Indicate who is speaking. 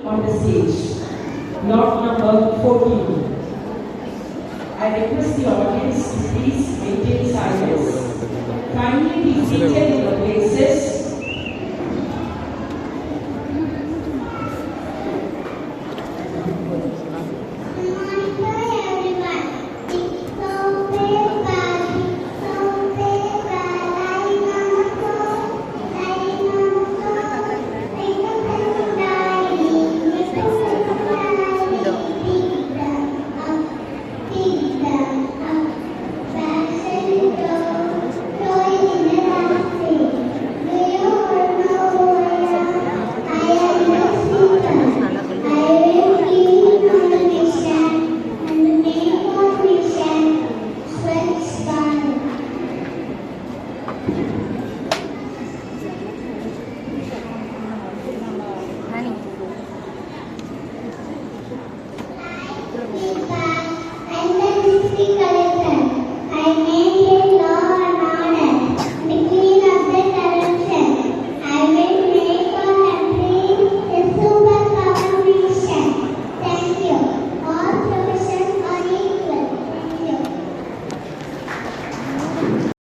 Speaker 1: on the stage, lot number 14. I request the audience to please maintain silence. Kindly be seated in your places.
Speaker 2: And then we